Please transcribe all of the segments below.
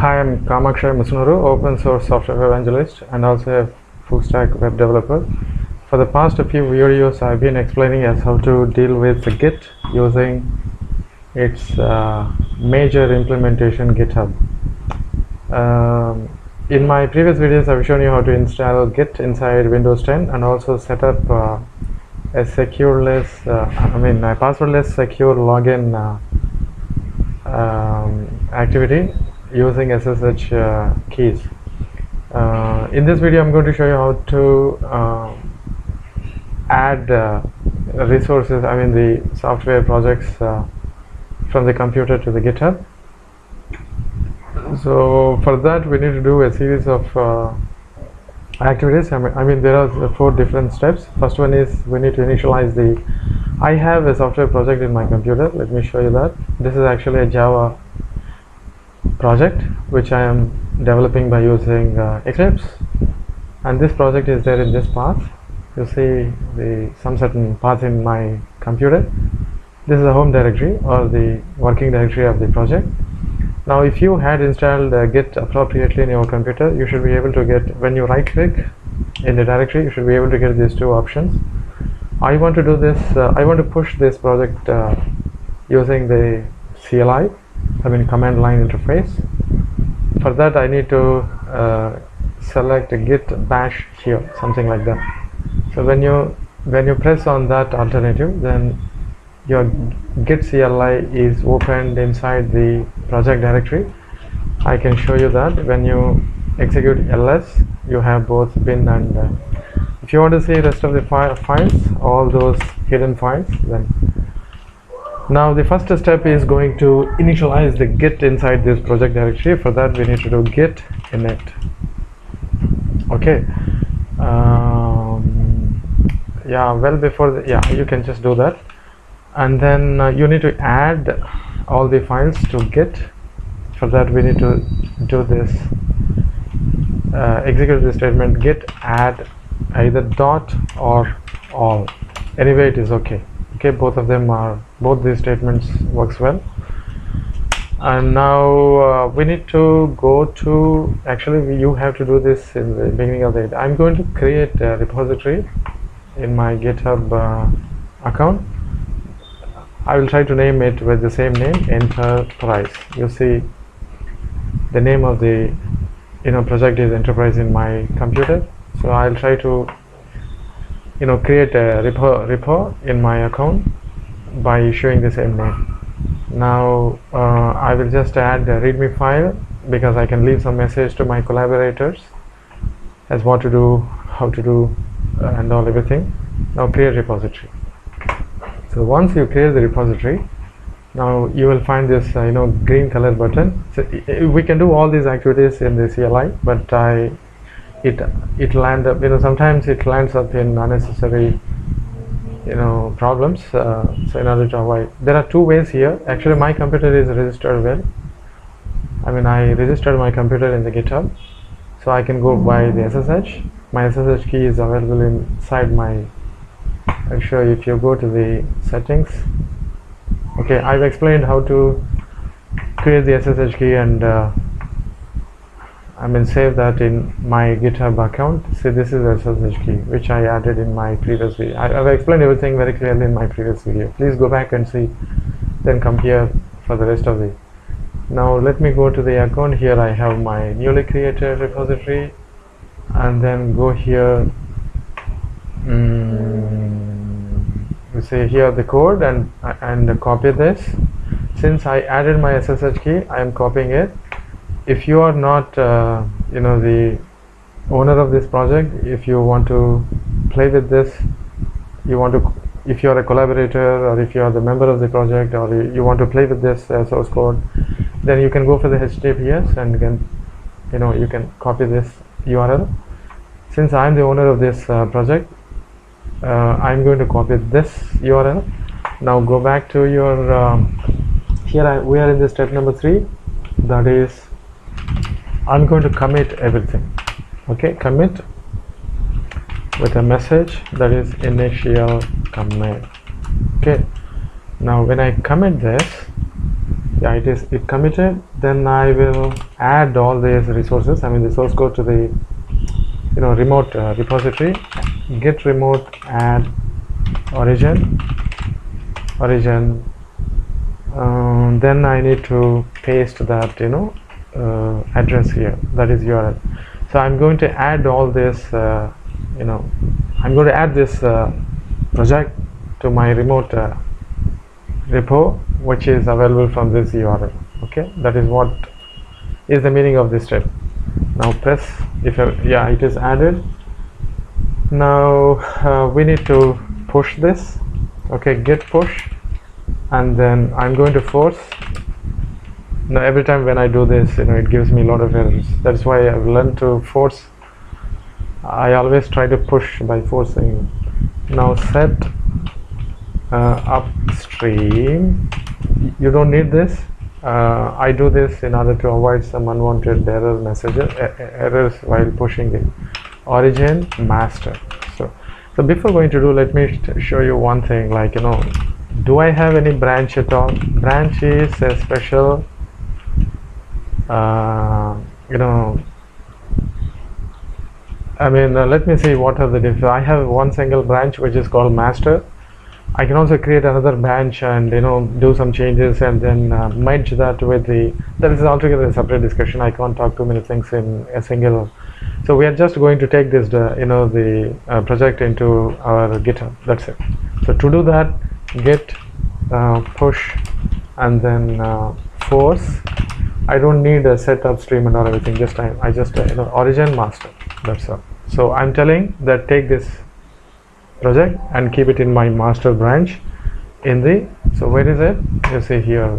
Hi, I'm Kamakshay Musunuru, open source software evangelist and also a full stack web developer. For the past few videos, I've been explaining as how to deal with Git using its major implementation GitHub. In my previous videos, I've shown you how to install Git inside Windows 10 and also set up a passwordless secure login activity using SSH keys. In this video, I'm going to show you how to add resources, the software projects from the computer to the GitHub. So for that, we need to do a series of activities. There are 4 different steps. First one is we need to initialize I have a software project in my computer. Let me show you that. This is actually a Java project which I am developing by using Eclipse, and this project is there in this path. You see some certain path in my computer. This is the home directory or the working directory of the project. Now if you had installed Git appropriately in your computer, you should be able to get, when you right click in the directory, you should be able to get these 2 options. I want to do this, I want to push this project using the CLI, command line interface. For that I need to select git bash here, something like that. So when you press on that alternative, then your git CLI is opened inside the project directory. I can show you that when you execute ls, you have both bin and if you want to see the rest of the files, all those hidden files, then now the first step is going to initialize the Git inside this project directory. For that we need to do git init. Okay. You can just do that, and then you need to add all the files to Git. For that we need to do this, execute the statement git add either dot or all. Anyway, it is okay. Both these statements works well. And now we need to go to, you have to do this in the beginning of the, I'm going to create a repository in my GitHub account. I will try to name it with the same name, Enterprise. You see the name of the project is Enterprise in my computer. So I'll try to create a repo in my account by issuing the same name. Now I will just add a readme file because I can leave some message to my collaborators as what to do, how to do, and everything. Now create repository. So once you create the repository, now you will find this green color button. So we can do all these activities in the CLI, but it land up, sometimes it lands up in unnecessary problems. So in order to avoid, there are 2 ways here. Actually my computer is registered well. I registered my computer in the GitHub, so I can go by the SSH. My SSH key is available inside my, I'll show you. If you go to the settings, I've explained how to create the SSH key and save that in my GitHub account. See, this is the SSH key which I added in my previous video. I've explained everything very clearly in my previous video. Please go back and see, then compare for the rest of the. Now let me go to the account. Here I have my newly created repository, and then go here. You see here the code and copy this. Since I added my SSH key, I am copying it. If you are not the owner of this project, if you want to play with this, if you are a collaborator or if you are the member of the project, or you want to play with this source code, then you can go for the HTTPS and you can copy this URL. Since I am the owner of this project, I'm going to copy this URL. Now go back to your we are in the step number 3, that is I'm going to commit everything. Commit with a message that is initial commit. Now when I commit this, yeah, it committed. Then I will add all these resources, I mean the source code, to the remote repository. Git remote add origin. Then I need to paste that address here, that is URL. So I'm going to add all this I'm going to add this project to my remote repo, which is available from this URL. Okay, that is what is the meaning of this step. Now press, yeah, it is added. Now we need to push this. Okay, git push, and then I'm going to force. Now every time when I do this, it gives me a lot of errors. That's why I've learned to force. I always try to push by forcing. Now set upstream. You don't need this. I do this in order to avoid some unwanted errors while pushing it. Origin master. So before going to do, let me show you one thing. Like, do I have any branch at all? Branch is a special let me see what are the different. I have one single branch which is called master. I can also create another branch and do some changes and then merge that with that is altogether a separate discussion. I can't talk too many things in a single. So we are just going to take this the project into our GitHub. That's it. So to do that, git push and then force. I don't need a set upstream and all everything. I just origin master. That's all. So I'm telling that take this project and keep it in my master branch so where is it? You see here,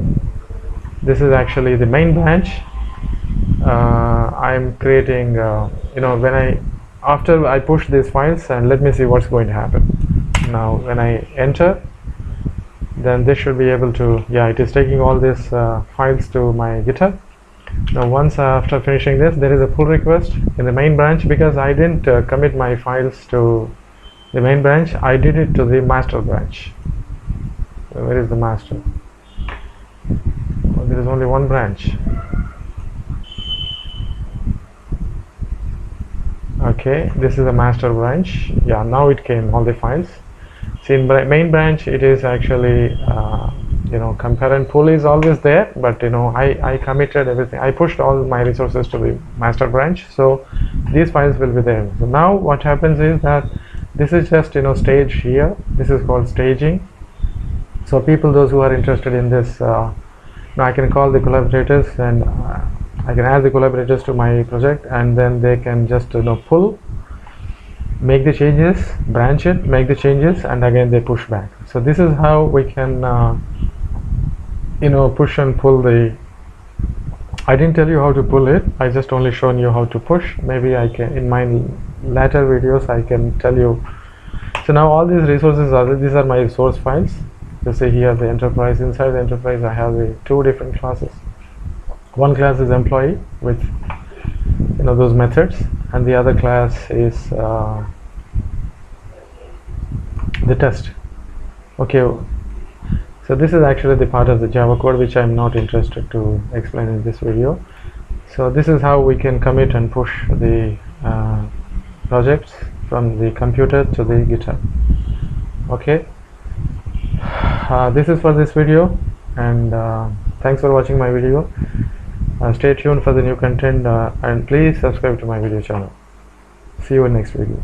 this is actually the main branch. I'm creating after I push these files, and let me see what's going to happen. Now when I enter, then this should be able to, yeah, it is taking all these files to my GitHub. Now once after finishing this, there is a pull request in the main branch, because I didn't commit my files to the main branch. I did it to the master branch. So where is the master? There is only one branch. Okay, this is the master branch. Yeah, now it came all the files. See, in main branch it is actually compare and pull is always there, but I committed everything. I pushed all my resources to the master branch, so these files will be there. So now what happens is that this is just stage here. This is called staging. So people, those who are interested in this, now I can call the collaborators and I can add the collaborators to my project, and then they can just pull, make the changes, branch it, make the changes, and again they push back. So this is how we can push and pull the. I didn't tell you how to pull it. I just only shown you how to push. Maybe I can, in my later videos, I can tell you. So now all these resources these are my source files. You see here the enterprise. Inside the enterprise I have the two different classes. One class is employee with those methods, and the other class is the test. Okay, so this is actually the part of the Java code which I'm not interested to explain in this video. So this is how we can commit and push the projects from the computer to the GitHub. Okay, this is for this video, and thanks for watching my video. Stay tuned for the new content, and please subscribe to my video channel. See you in next video.